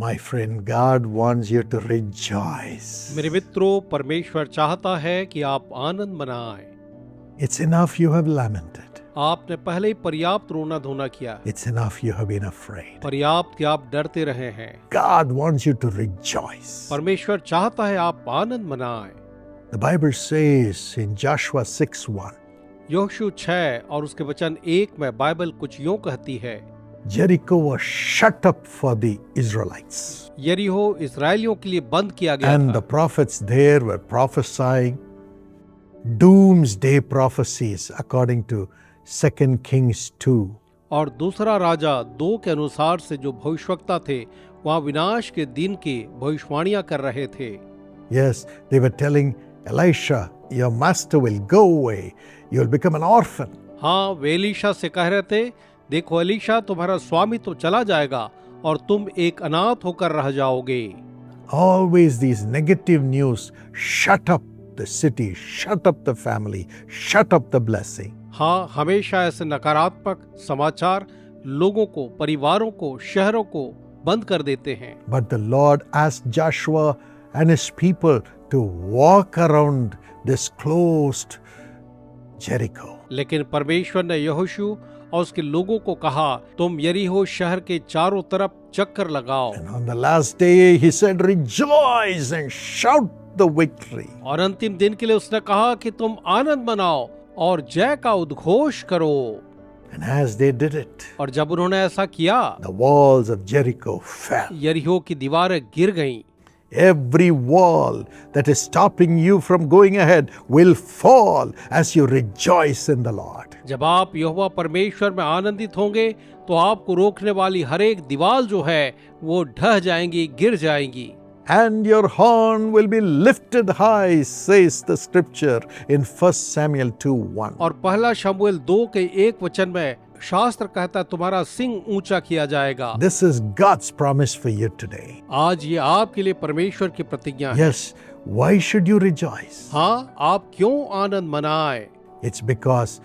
My friend, God wants you to rejoice. मेरे मित्रों, परमेश्वर चाहता है कि आप आनंद मनाएं। It's enough you have lamented. आपने पहले ही पर्याप्त रोना धोना किया है। It's enough you have been afraid. पर्याप्त कि आप डरते रहे हैं। God wants you to rejoice. परमेश्वर चाहता है आप आनंद मनाएं। The Bible says in Joshua 6:1, यहोशू 6 और उसके वचन 1 में बाइबल कुछ यूं कहती है, Jericho was shut up for the Israelites. यरीहो इस्राएलियों के लिए बंद किया गया And था। the prophets there were prophesying doomsday prophecies according to 2 Kings 2. और दूसरा राजा 2 के अनुसार से जो भविष्यवक्ता थे वहां विनाश के दिन की भविष्यवाणियां कर रहे थे। Yes, they were telling Elisha, your master will go away. You will become an orphan. हाँ, वे एलीशा से कह रहे थे, देखो एलीशा, तुम्हारा स्वामी तो चला जाएगा और तुम एक अनाथ होकर रह जाओगे। Always these negative news shut up the city, shut up the family, shut up the blessing. हाँ, हमेशा ऐसे नकारात्मक समाचार लोगों को, परिवारों को, शहरों को बंद कर देते हैं। But the Lord asked Joshua and his people to walk around this closed Jericho. लेकिन परमेश्वर ने यहोशू और उसके लोगों को कहा, तुम यरीहो शहर के चारों तरफ चक्कर लगाओ। And on the last day he said, rejoice and shout the victory. और अंतिम दिन के लिए उसने कहा कि तुम आनंद मनाओ और जय का उद्घोष करो। And as they did it, और जब उन्होंने ऐसा किया, the walls of Jericho fell. यरीहो की दीवारें गिर गईं। Every wall that is stopping you from going ahead will fall as you rejoice in the Lord. जब आप यहोवा परमेश्वर में आनंदित होंगे तो आपको रोकने वाली हर एक दीवार जो है वो ढह जाएंगी, गिर जाएंगी। And your horn will be lifted high, says the scripture in 1 Samuel 2:1. और पहला शमूएल 2 के 1 वचन में शास्त्र कहता है, तुम्हारा सिंग ऊंचा किया जाएगा। This is God's promise for you today. आज ये आपके लिए परमेश्वर की प्रतिज्ञा है। Yes, why should you rejoice? हाँ, आप क्यों आनंद मनाएं? It's because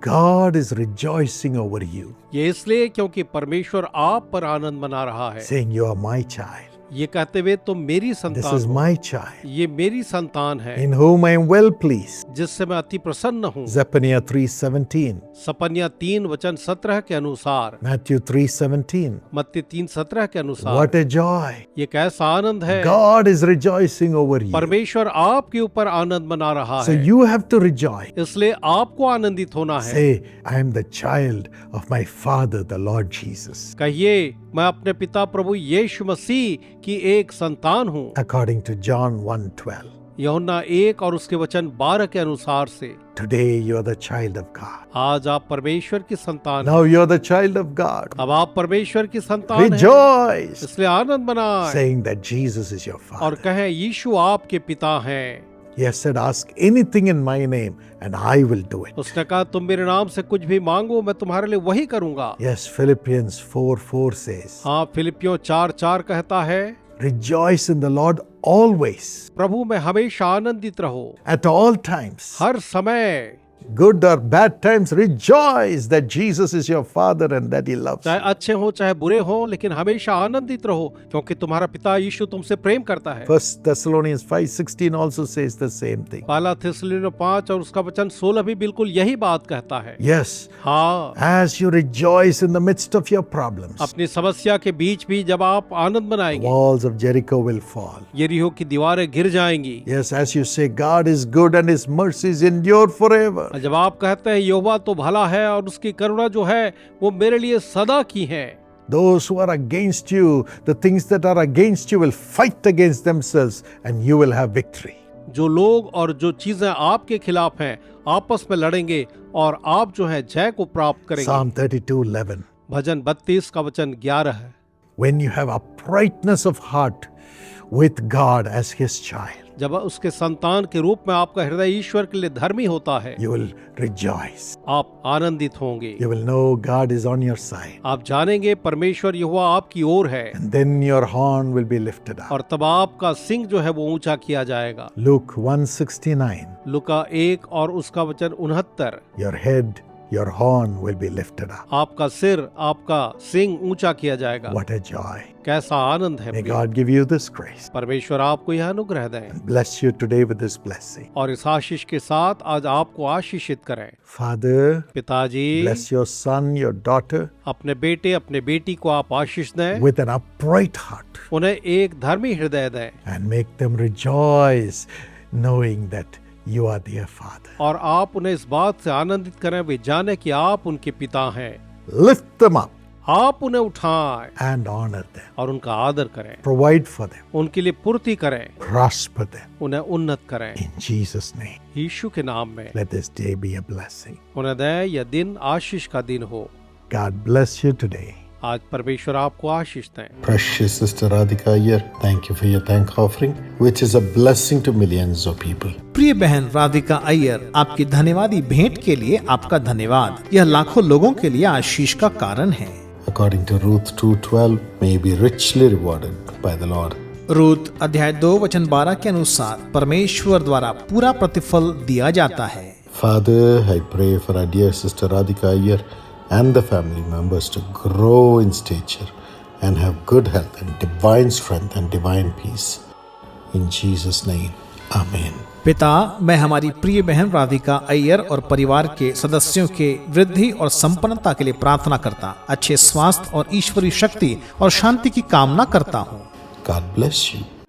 God is rejoicing over you, ये इसलिए क्योंकि परमेश्वर आप पर आनंद मना रहा है, saying you are my child. ये कहते हुए तुम मेरी This संतान is हो। my child, ये मेरी संतान है in whom I am well pleased. जिससे मैं अति प्रसन्न हूँ। Zephaniah 3:17, सपन्या 3 वचन 17 के अनुसार, Matthew 3:17. मत्ती 3:17 के अनुसार। What a joy! ये कैसा आनंद है। God is rejoicing over you. परमेश्वर आपके ऊपर आनंद मना रहा So है, you have to rejoice. इसलिए आपको आनंदित होना है। Say, I am the child of my Father, the Lord Jesus. कहिए, मैं अपने पिता प्रभु यीशु मसीह की एक संतान हूँ। According to John 1:12. यूहन्ना 1 और उसके वचन 12 के अनुसार से Today you are the child of God. आज आप परमेश्वर की संतान हैं। Now you are the child of God. अब आप परमेश्वर की संतान हैं, Rejoice, इसलिए आनंद मनाएं saying that Jesus is your और Father. कहें यीशु आपके पिता हैं। He has said, ask anything in my name and I will do it. उसने कहा, तुम मेरे नाम से कुछ भी मांगो, मैं तुम्हारे लिए वही करूंगा। Yes, Philippians 4:4 says, हाँ, फिलिपियों 4:4 कहता है, rejoice in the Lord always, प्रभु में हमेशा आनंदित रहो, at all times. हर समय, Good or bad times, rejoice that Jesus is your Father and that He loves चाहे you. अच्छे हो चाहे बुरे हो, लेकिन हमेशा आनंदित रहो क्योंकि तुम्हारा पिता यीशु तुमसे प्रेम करता है। 1 Thessalonians 5:16 also says the same thing. पहला थिस्सलुनीकियों 5 और उसका वचन 16 भी बिल्कुल यही बात कहता है। Yes, हाँ, as you rejoice in the midst of your problems, अपनी समस्या के बीच भी जब आप आनंद the मनाएंगे, walls of Jericho will fall. यरीहो की दीवारें गिर जाएंगी। Yes, as you say, God is good and His mercies endure forever. जब आप कहते हैं यहोवा तो भला है और उसकी करुणा जो है वो मेरे लिए सदा की है। Those who are against you, the things that are against you will fight against themselves and you will have victory. जो लोग और जो चीजें आपके खिलाफ हैं आपस में लड़ेंगे और आप जो है जय को प्राप्त करेंगे। Psalm 32:11. भजन 32 का वचन 11 है। When you have uprightness of heart with God as His child, जब उसके संतान के रूप में आपका हृदय ईश्वर के लिए धर्मी होता है, you will rejoice. आप आनंदित होंगे। You will know God is on your side. आप जानेंगे परमेश्वर यहोवा आपकी ओर है And then your horn will be lifted up. और तब आपका सिंग जो है वो ऊंचा किया जाएगा। Luke 1:69. लुका 1 और उसका वचन 69। Your head your horn will be lifted up. आपका सिर, आपका सिंग ऊंचा किया जाएगा। What a joy. कैसा आनंद है May प्रिय। God give you this grace. परमेश्वर आपको यह अनुग्रह दें Bless you today with this blessing. और इस आशीष के साथ आज आपको आशीषित करें। Father, पिताजी, bless your son, your daughter अपने बेटे, अपने बेटी को आप आशीष दें, with an upright heart उन्हें एक धर्मी हृदय दें and make them rejoice knowing that you are their father. और आप उन्हें इस बात से आनंदित करें वे जाने कि आप उनके पिता हैं। Lift them up आप उन्हें उठाएं and honor them. और उनका आदर करें, Provide for them. उनके लिए पूर्ति करें, Prosper them. उन्हें उन्नत करें। In Jesus' name, यीशु के नाम में let this day be a blessing. उन्हें दें यह दिन आशीष का दिन हो। God bless you today. आज परमेश्वर आपको आशीष दें। Precious Sister Radhika Iyer, thank you for your thank offering, which is a blessing to millions of people. प्रिय बहन राधिका अय्यर, आपकी धन्यवादी भेंट के लिए आपका धन्यवाद। यह लाखों लोगों के लिए आशीष का कारण है। According to Ruth 2:12, may you be richly rewarded by the Lord. Ruth अध्याय 2 वचन 12 के अनुसार परमेश्वर द्वारा पूरा प्रतिफल दिया जाता है। Father, I pray for our dear Sister Radhika Iyer and the family members to grow in stature and have good health and divine strength and divine peace. In Jesus' name, Amen. पिता, मैं हमारी प्रिय बहन राधिका अय्यर और परिवार के सदस्यों के वृद्धि और संपन्नता के लिए प्रार्थना करता, अच्छे स्वास्थ्य और ईश्वरीय शक्ति और शांति की कामना करता हूँ। God bless you.